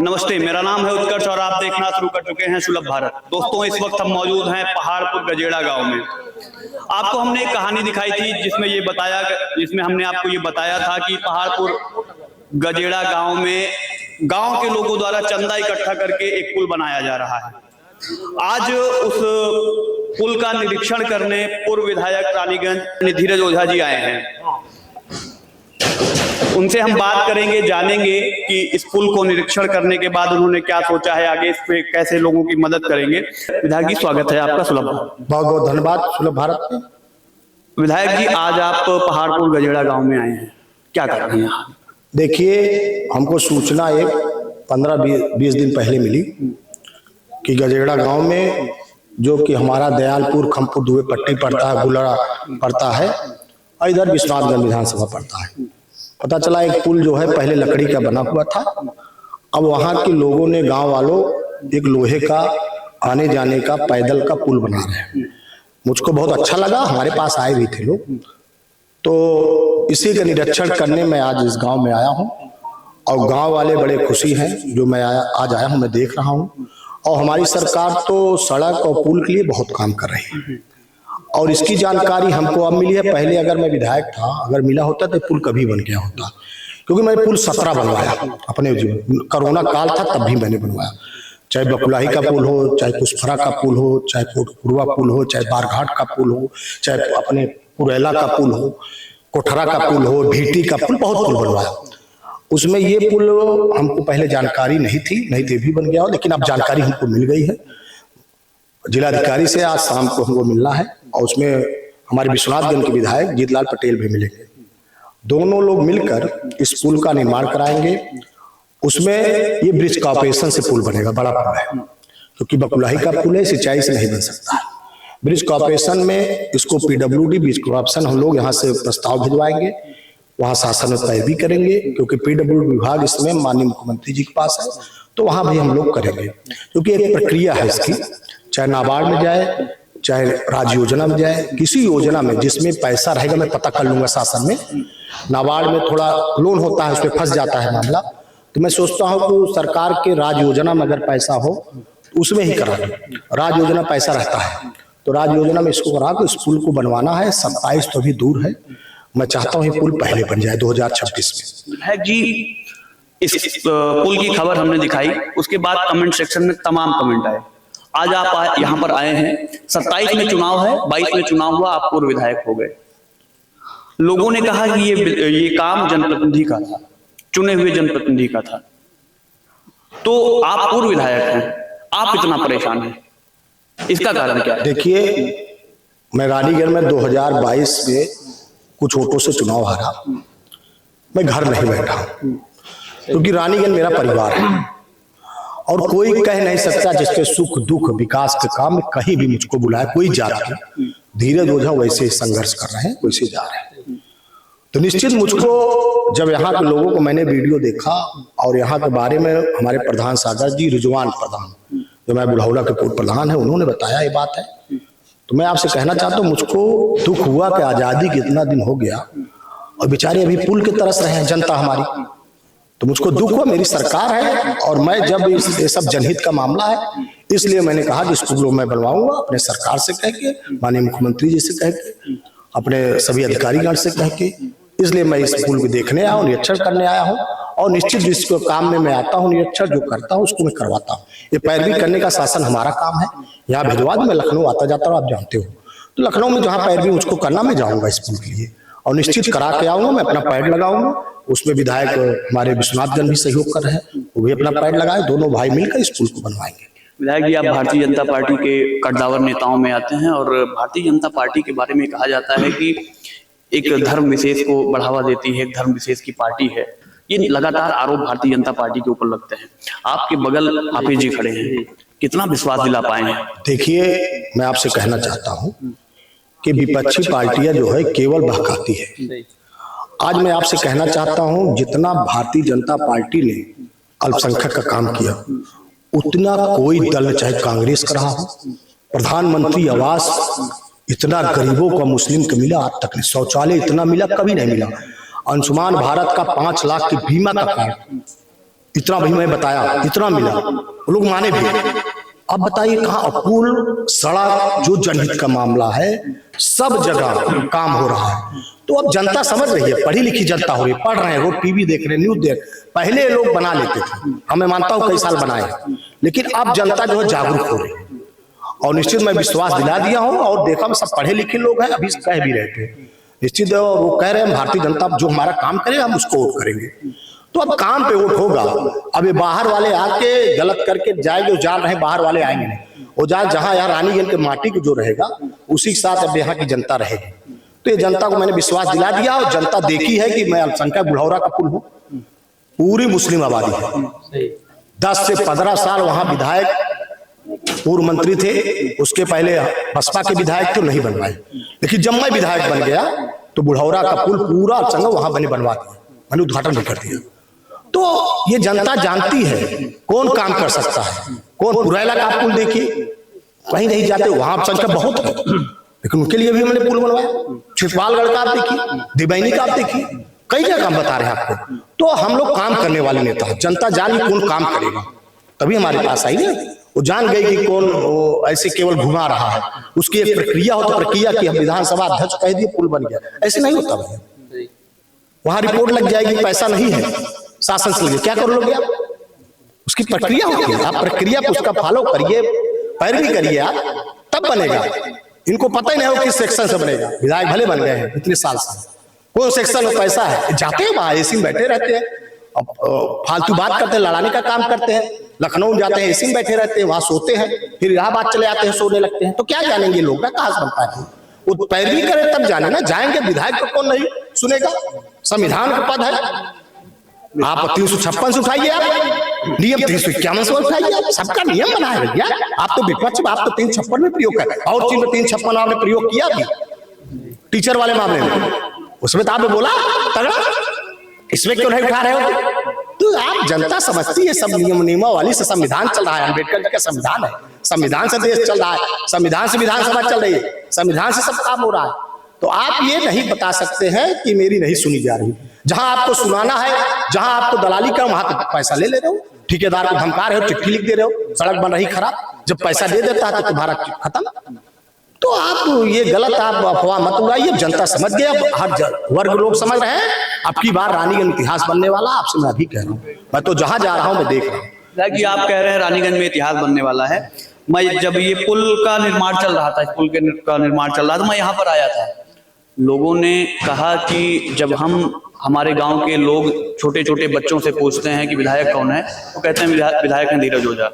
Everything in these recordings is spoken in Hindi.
नमस्ते, मेरा नाम है उत्कर्ष और आप देखना शुरू कर चुके हैं सुलभ भारत। दोस्तों, इस वक्त हम मौजूद हैं पहाड़पुर गजेड़ा गांव में। आपको हमने एक कहानी दिखाई थी जिसमें हमने आपको ये बताया था कि पहाड़पुर गजेड़ा गांव में गांव के लोगों द्वारा चंदा इकट्ठा करके एक पुल बनाया जा रहा है। आज उस पुल का निरीक्षण करने पूर्व विधायक रानीगंज धीरज ओझा जी आए हैं। उनसे हम बात करेंगे, जानेंगे कि इस पुल को निरीक्षण करने के बाद उन्होंने क्या सोचा है, आगे इस पे कैसे लोगों की मदद करेंगे। विधायक जी, स्वागत है आपका सुलभ भारत। बहुत बहुत धन्यवाद सुलभ भारत में। विधायक जी, आज आप पहाड़पुर गजेड़ा गांव में आए हैं, क्या कर रहे हैं यहाँ? देखिए, हमको सूचना एक 15-20 दिन पहले मिली कि गजेड़ा गांव में, जो कि हमारा दयालपुर खमपुर दुबे पट्टी पड़ता है, गुलड़ा पड़ता है और इधर विश्वनाथगंज विधानसभा पड़ता है। पता चला एक पुल जो है पहले लकड़ी का बना हुआ था। अब वहां के लोगों ने, गांव वालों, एक लोहे का आने जाने का पैदल का पुल बना रहे हैं। मुझको बहुत अच्छा लगा, हमारे पास आए भी थे लोग, तो इसी का निरीक्षण करने मैं आज इस गांव में आया हूं और गांव वाले बड़े खुशी हैं जो मैं आज आया हूं, मैं देख रहा हूं। और हमारी सरकार तो सड़क और पुल के लिए बहुत काम कर रही है और इसकी जानकारी हमको अब मिली है। पहले अगर मैं विधायक था, अगर मिला होता तो पुल कभी बन गया होता, क्योंकि मैंने पुल 17 बनवाया अपने जीवन। कोरोना काल था तब भी मैंने बनवाया, चाहे बकुलाही का पुल हो, चाहे कुशफरा का पुल हो, चाहे कोटपुरवा पुल हो, चाहे बारघाट का पुल हो, चाहे अपने पुरेला का पुल हो, कोठरा का पुल हो, भीटी का पुल, बहुत पुल बनवाया। उसमें ये पुल हमको पहले जानकारी नहीं थी, नहीं तो भी बन गया हो, लेकिन अब जानकारी हमको मिल गई है। जिलाधिकारी से आज शाम को हमको मिलना है और उसमें हमारे विश्वनाथगंज के विधायक जीतलाल पटेल भी मिलेंगे। दोनों लोग मिलकर इस पुल का निर्माण कराएंगे। उसमें ये ब्रिज कॉर्पोरेशन से पुल बनेगा, बड़ा पुल है, क्योंकि बकुलाही का पुल है, सिंचाई से नहीं बन सकता। ब्रिज कॉर्पोरेशन में इसको PWD ब्रिज कॉर्पोरेशन हम लोग यहाँ से प्रस्ताव भिजवाएंगे, वहाँ शासन में तय भी करेंगे, क्योंकि PWD विभाग इसमें माननीय मुख्यमंत्री जी के पास है, तो वहाँ भी हम लोग करेंगे। क्योंकि एक प्रक्रिया है इसकी, चाहे नाबार्ड में जाए, चाहे राज्य योजना में जाए, किसी योजना में जिसमें पैसा रहेगा, मैं पता कर लूंगा शासन में। नाबार्ड में थोड़ा लोन होता है, उसमें फंस जाता है मामला, तो मैं सोचता हूँ कि सरकार के राज्य योजना में अगर पैसा हो तो उसमें ही करा दो। राज्य योजना पैसा रहता है तो राज्य योजना में इसको करा के इस पुल को बनवाना है। 27 तो अभी दूर है, मैं चाहता हूँ ये पुल पहले बन जाए 2026 में। विधायक जी, इस पुल की खबर हमने दिखाई, उसके बाद कमेंट सेक्शन में तमाम कमेंट आए। आज आप यहाँ पर आए हैं, 27 में चुनाव है, 22 में चुनाव हुआ, आप पूर्व विधायक हो गए। लोगों ने कहा कि ये काम जनप्रतिनिधि का था, चुने हुए जनप्रतिनिधि का था, तो आप पूर्व विधायक हैं, आप इतना परेशान हैं, इसका कारण क्या है? देखिए, मैं रानीगंज में 2022 में कुछ वोटों से चुनाव हारा। मैं घर नहीं बैठा क्योंकि रानीगंज मेरा परिवार है और कोई कह नहीं सकता जिसके सुख दुख विकास के काम में कहीं भी मुझको बुलाया कोई जा रहा है। धीरज ओझा वैसे संघर्ष कर रहे हैं, वैसे जा रहे हैं। तो निश्चित मुझको, जब यहाँ के लोगों को मैंने वीडियो देखा और यहाँ के बारे में हमारे प्रधान सागर जी, रिजवान प्रधान, जो मैं बुढ़ौला के पूर्व प्रधान है, उन्होंने बताया ये बात है, तो मैं आपसे कहना चाहता हूँ, मुझको दुख हुआ कि आजादी के इतना दिन हो गया और बेचारे अभी पुल की तरस रहे हैं जनता हमारी, तो मुझको दुख हुआ। मेरी सरकार है और मैं जब ये सब जनहित का मामला है, इसलिए मैंने कहा कि इस पुल मैं बनवाऊंगा, अपने सरकार से कह के, माननीय मुख्यमंत्री जी से कह के, अपने सभी अधिकारीगण से कह के, इसलिए मैं इस पुल को देखने आया हूँ, निरीक्षण करने आया हूँ। और निश्चित जिसको काम में मैं आता हूँ, निरीक्षण जो करता हूँ उसको मैं करवाता हूँ। ये पैरवी करने का शासन हमारा काम है। यहाँ भिजवा दूं, मैं लखनऊ आता जाता हूँ, आप जानते हो, तो लखनऊ में जहाँ पैरवी मुझको करना, मैं जाऊँगा इस पुल के लिए और निश्चित करा के आऊंगा। मैं अपना पैड लगाऊंगा, उसमें विधायक हमारे विश्वनाथगंज भी सहयोग कर रहे हैं, वो भी अपना पैड लगाए, दोनों भाई मिलकर इस पुल को बनवाएंगे। विधायक जी, आप भारतीय जनता पार्टी के कद्दावर नेताओं में आते हैं और भारतीय जनता पार्टी के बारे में कहा जाता है कि एक धर्म विशेष को बढ़ावा देती है, एक धर्म विशेष की पार्टी है। ये लगातार आरोप भारतीय जनता पार्टी के ऊपर लगते हैं। आपके बगल हाफिज जी खड़े हैं, कितना विश्वास दिला पाए हैं? देखिए, मैं आपसे कहना चाहता हूँ कि विपक्षी पार्टियां जो है केवल बहकाती है। आज मैं आपसे कहना चाहता हूं, जितना भारतीय जनता पार्टी ने अल्पसंख्यक का काम किया, उतना कोई दल, चाहे कांग्रेस का रहा हो, प्रधानमंत्री आवास इतना गरीबों को, मुस्लिम को मिला आज तक नहीं। शौचालय इतना मिला, कभी नहीं मिला। आयुष्मान भारत का 5 लाख की बीमा का कार्ड इतना भी मैं बताया, इतना मिला, वो लोग माने भी। अब बताइए कहाँ पुल, सड़क, जो जनहित का मामला है, सब जगह काम हो रहा है। तो अब जनता समझ रही है, पढ़ी लिखी जनता हो रही है, पढ़ रहे हैं, रोज टीवी देख रहे हैं, न्यूज देख। पहले लोग बना लेते थे, हमें मानता हूँ कई साल बनाए, लेकिन अब जनता जो है जागरूक हो रही है। और निश्चित मैं विश्वास दिला दिया हूँ, और देखा मैं सब पढ़े लिखे लोग हैं, अभी कह भी रहे थे निश्चित, वो कह रहे हैं भारतीय जनता जो हमारा काम करे हम उसको वोट करेंगे। तो अब काम पे वोट होगा। अब ये बाहर वाले आके गलत करके जाएंगे, जान रहे बाहर वाले आएंगे नहीं, वो जहाँ यहाँ रानीगंज के माटी को जो रहेगा उसी के साथ अब यहाँ की जनता रहेगी। तो ये जनता को मैंने विश्वास दिला दिया, और जनता देखी है कि मैं अल्पसंख्यक बुढ़ौरा का पुल हूँ, पूरी मुस्लिम आबादी है। 10 से 15 साल वहां विधायक पूर्व मंत्री थे, उसके पहले बसपा के विधायक तो नहीं बनवाए, लेकिन जब मैं विधायक बन गया तो बुढ़ौरा का पुल पूरा संग वहां बने बनवा दिया, मैंने उद्घाटन भी कर दिया। तो ये जनता जानती है कौन काम कर सकता है, कौन। पुरैला का पुल देखिए, कहीं नहीं जाते, वहां संख्या बहुत है, लेकिन उनके लिए भी मैंने पुल बनवाया। छिटवालगढ़ का आप देखिए, दिबैनी का आप देखिए, कई जगह काम बता रहे हैं आपको। तो हम लोग काम करने वाले नेता हैं, जनता जानी कौन काम करेगा, तभी हमारे पास आई ना। वो जान गई कि कौन वो ऐसे केवल घुमा रहा है, उसकी एक प्रक्रिया हो, तो प्रक्रिया की हम विधानसभा अध्यक्ष कह दिए पुल बन गया, ऐसे नहीं होता भैया। वहां रिपोर्ट लग जाएगी, पैसा नहीं है, शासन से लगे, क्या कर लोगे आप? उसकी प्रक्रिया होती है, आप प्रक्रिया को उसका फॉलो करिए, पैरवी करिए आप, तब बनेगा। इनको पता ही नहीं हो किस सेक्शन से बनेगा। विधायक भले बन गए हैं इतने साल से, कौन सेक्शन में पैसा है, जाते हैं वहां एसी में बैठे रहते हैं, फालतू बात करते हैं, लड़ाने का काम करते हैं। लखनऊ जाते हैं, एसी में बैठे रहते हैं, वहां सोते हैं, फिर इलाहाबाद चले आते हैं, सोने लगते हैं। तो क्या जानेंगे लोग, कहाँ से बनता है? वो पैरवी करें तब जाने ना, जाएंगे विधायक को कौन नहीं सुनेगा? संविधान का पद है, आप 356 से उठाइए, आप नियम 351 से उठाइए, आप सबका नियम बना है भैया। आप तो विपक्ष में, आप तो 356 में प्रयोग कर, और चीज में 356 आपने प्रयोग किया भी, टीचर वाले मामले में, उसमें तो आपने बोला तगड़ा, इसमें क्यों नहीं उठा रहे हो? तो आप जनता समझती है सब नियमावली से संविधान चल रहा है, अम्बेडकर जी का संविधान है, संविधान से देश चल रहा है, संविधान से विधानसभा चल रही है, संविधान से सब काम हो रहा है। तो आप ये नहीं बता सकते हैं कि मेरी नहीं सुनी जा रही। जहां आपको सुनाना है, जहां आपको दलाली का, वहां तो पैसा ले रहे हो, ठेकेदार को धमका रहे हो, चिट्ठी लिख दे रहे हो, सड़क बन रही खराब, जब पैसा दे देता है तो तुम्हारा खत्म। तो आप ये गलत, आप अफवाह मत उड़ाइए, जनता समझ गया, हर वर्ग लोग समझ रहे हैं। अब की बार रानीगंज इतिहास बनने वाला, आपसे मैं अभी कह रहा हूँ, मैं तो जहां जा रहा हूं मैं देख रहा हूँ कि आप कह रहे हैं रानीगंज में इतिहास बनने वाला है। मैं जब ये पुल का निर्माण चल रहा था, इस पुल का निर्माण चल रहा था, मैं यहाँ पर आया था, लोगों ने कहा कि जब हमारे गांव के लोग छोटे छोटे बच्चों से पूछते हैं कि विधायक कौन है, वो कहते हैं विधायक हैं धीरज ओझा।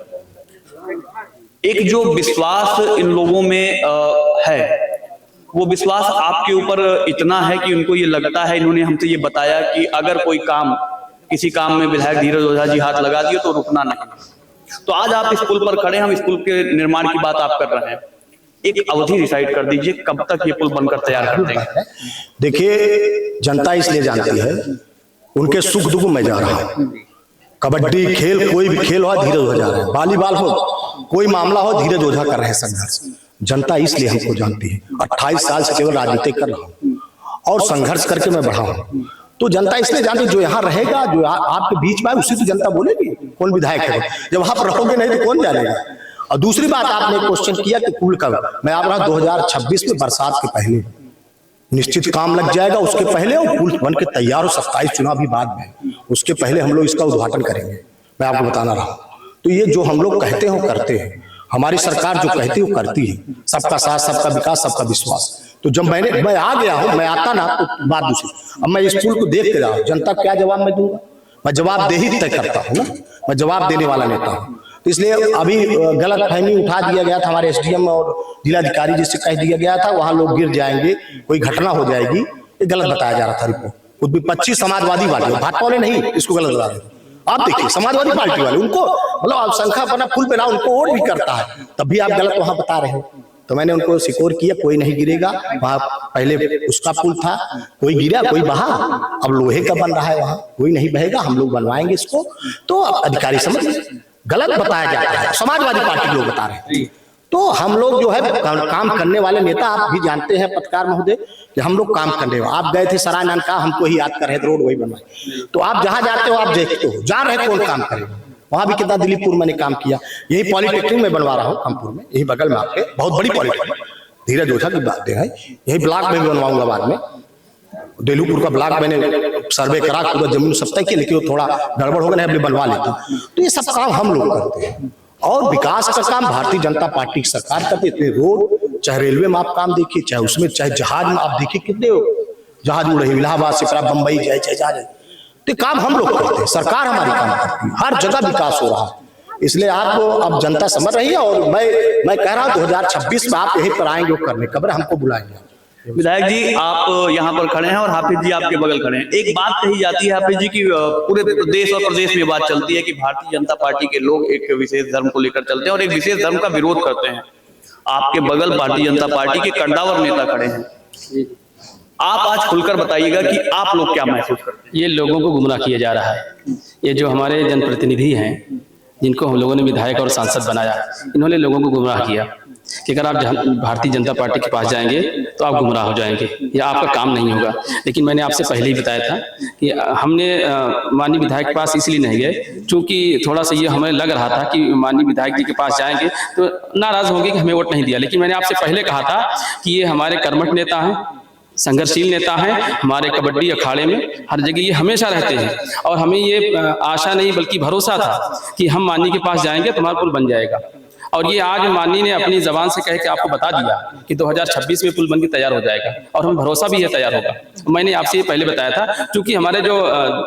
एक जो विश्वास इन लोगों में है, वो विश्वास आपके ऊपर इतना है कि उनको ये लगता है, इन्होंने हमसे ये बताया कि अगर कोई काम, किसी काम में विधायक धीरज ओझा जी हाथ लगा दिए तो रुकना नहीं। तो आज आप इस पुल पर खड़े, हम इस पुल के निर्माण की बात आप कर रहे हैं, एक अवधि डिसाइड कर दीजिए कब तक ये पुल बनकर तैयार कर देंगे। देखिए जनता इसलिए जानती है, उनके सुख दुख में जा रहा हूं। कबड्डी खेल, कोई भी खेल हो, धीरज ओझा रहे हैं, वॉलीबॉल हो, कोई मामला हो, धीरज ओझा कर रहे हैं संघर्ष। जनता इसलिए हमको जानती है, 28 साल से केवल राजनीति कर रहा हूँ और संघर्ष करके मैं बढ़ा हूँ। तो जनता इसलिए जानती है, जो यहाँ रहेगा, जो आपके बीच में, उसी तो जनता बोलेगी कौन विधायक है। जब आप रहोगे नहीं तो कौन जानेगा। और दूसरी बात, आपने क्वेश्चन किया कि पुल कब, मैं आप रहा 2026 में, बरसात के पहले निश्चित काम लग जाएगा, उसके पहले और पुल बन के तैयार हो। 27 चुनाव भी बाद में, उसके पहले हम लोग इसका उद्घाटन करेंगे, मैं आपको बताना रहा हूँ। तो ये जो हम लोग कहते हैं करते हैं, हमारी सरकार जो कहती है वो करती है, सबका साथ, सबका विकास, सबका विश्वास। तो जब मैं आ गया हूँ, मैं आता ना तो बात दूसरी। अब मैं इस पुल को देख के रहा हूँ, जनता क्या जवाब मैं दूंगा? मैं जवाबदेही तय करता हूँ ना, मैं जवाब देने वाला नेता हूँ। तो इसलिए अभी गलत फहमी उठा दिया गया था, हमारे एसडीएम और जिलाधिकारी जिससे कह दिया गया था वहां लोग गिर जाएंगे, कोई घटना हो जाएगी, ये गलत बताया जा रहा था रिपोर्ट। खुद भी 25 समाजवादी वाले, भाजपा वाले नहीं, इसको गलत बता रहे। आप देखिए समाजवादी पार्टी वाले, उनको मतलब आप संख्या बना पुल पे ना, उनको वोट भी करता है, तब भी आप गलत वहां बता रहे हो। तो मैंने उनको सिक्योर किया, कोई नहीं गिरेगा। वहां पहले उसका पुल था, कोई गिरा, कोई बहा, अब लोहे का बन रहा है, वहां कोई नहीं बहेगा, हम लोग बनवाएंगे इसको। तो अब अधिकारी समझ गलत बताया जाता है, समाजवादी पार्टी के लोग बता रहे हैं। तो हम लोग जो है काम करने वाले नेता, आप भी जानते हैं पत्रकार महोदय कि हम लोग काम करने वाले। आप गए थे सराय नानका, हमको ही याद कर रहे थे, रोड वही बनवाए। तो आप जहां जाते हो आप देखते हो, जा रहे कौन काम करेगा। वहां भी कितना दिलीपपुर मैंने काम किया, यही पॉलिटेक्निक में बनवा रहा हूँ कानपुर में, यही बगल में आपके बहुत बड़ी पॉलिटेक्निक, धीरज ओझा की बात है, यही ब्लॉक में भी बनवाऊंगा बाद में। दिलीपपुर का ब्लॉक मैंने सर्वे करा, पूरा जमीन सब तय की, लेकिन वो थोड़ा गड़बड़ हो गया, अभी बनवा लेता हूँ। तो ये सब काम हम लोग करते हैं, और विकास का काम भारतीय जनता पार्टी की सरकार करती है। इतने रोड, चाहे रेलवे में आप काम देखिए, चाहे उसमें, चाहे जहाज में आप देखिए, कितने जहाज उड़ रहे, इलाहाबाद से पूरा बंबई जाए, चाहे जहाज, तो काम हम लोग करते हैं, सरकार हमारी काम करती है, हर जगह विकास हो रहा है। इसलिए आपको अब जनता समझ रही है, और मैं कह रहा हूँ 2026 में आप यहीं पर आएंगे, वो करने कब्र हमको बुलाएंगे। विधायक जी, आप यहाँ पर खड़े हैं और हाफिज जी आपके बगल खड़े हैं। एक बात कही जाती है हाफिज जी की, पूरे देश और प्रदेश में बात चलती है कि भारतीय जनता पार्टी के लोग एक विशेष धर्म को लेकर चलते हैं और एक विशेष धर्म का विरोध करते हैं। आपके बगल भारतीय जनता पार्टी के कद्दावर नेता खड़े हैं। आप आज खुलकर बताइएगा कि आप लोग क्या महसूस करते हैं। ये लोगों को गुमराह किया जा रहा है। ये जो हमारे जनप्रतिनिधि हैं, जिनको हम लोगों ने विधायक और सांसद बनाया, इन्होंने लोगों को गुमराह किया कि अगर आप भारतीय जनता पार्टी के पास जाएंगे तो आप गुमराह हो जाएंगे या आपका काम नहीं होगा। लेकिन मैंने आपसे पहले ही बताया था कि हमने माननीय विधायक के पास इसलिए नहीं गए, क्योंकि थोड़ा सा ये हमें लग रहा था कि माननीय विधायक जी के पास जाएंगे तो नाराज होंगे कि हमें वोट नहीं दिया। लेकिन मैंने आपसे पहले कहा था कि ये हमारे कर्मठ नेता हैं, संघर्षशील नेता हैं, हमारे कबड्डी अखाड़े में हर जगह ये हमेशा रहते हैं, और हमें ये आशा नहीं बल्कि भरोसा था कि हम माननीय के पास जाएंगे तो हमारा पुल बन जाएगा। और ये आज माननीय ने अपनी जबान से कह के आपको बता दिया कि 2026 में पुल बनकर तैयार हो जाएगा, और हमें भरोसा भी है तैयार होगा। मैंने आपसे ये पहले बताया था, क्योंकि हमारे जो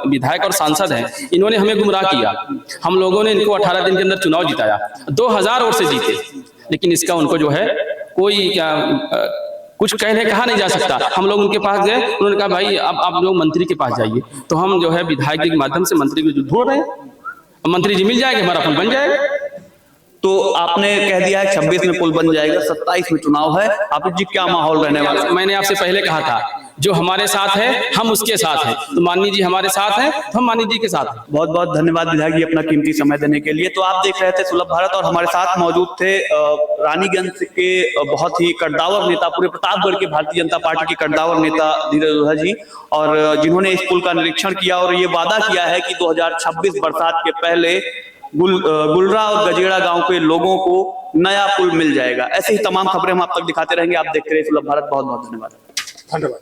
विधायक और सांसद हैं, इन्होंने हमें गुमराह किया। हम लोगों ने इनको 18 दिन के अंदर चुनाव जिताया, 2000 वोट से जीते, लेकिन इसका उनको जो है कोई क्या कुछ कहने कहा नहीं जा सकता। हम लोग उनके पास गए, उन्होंने कहा भाई अब आप लोग मंत्री के पास जाइए। तो हम जो है विधायक जी के माध्यम से मंत्री को ढूंढ रहे हैं, मंत्री जी मिल जाएंगे, हमारा पुल बन जाएगा। तो आपने कह दिया है 26 में पुल बन जाएगा, 27 में चुनाव है, आप जी क्या माहौल रहने वाला है? मैंने आपसे पहले कहा था, जो हमारे साथ है हम उसके साथ हैं, तो माननीय जी हमारे साथ हैं तो हम माननीय जी के साथ हैं। बहुत बहुत धन्यवाद विधायक जी अपना कीमती समय देने के लिए। तो आप देख रहे थे सुलभ भारत, और हमारे साथ मौजूद थे रानीगंज के बहुत ही कद्दावर नेता, पूरे प्रतापगढ़ के भारतीय जनता पार्टी के कद्दावर नेता धीरज ओझा जी, और जिन्होंने इस पुल का निरीक्षण किया और ये वादा किया है कि 2026 बरसात के पहले गुलरा और गजेड़ा गांव के लोगों को नया पुल मिल जाएगा। ऐसे ही तमाम खबरें हम आप तक दिखाते रहेंगे। आप देखते रहिए सुलभ भारत। बहुत बहुत धन्यवाद।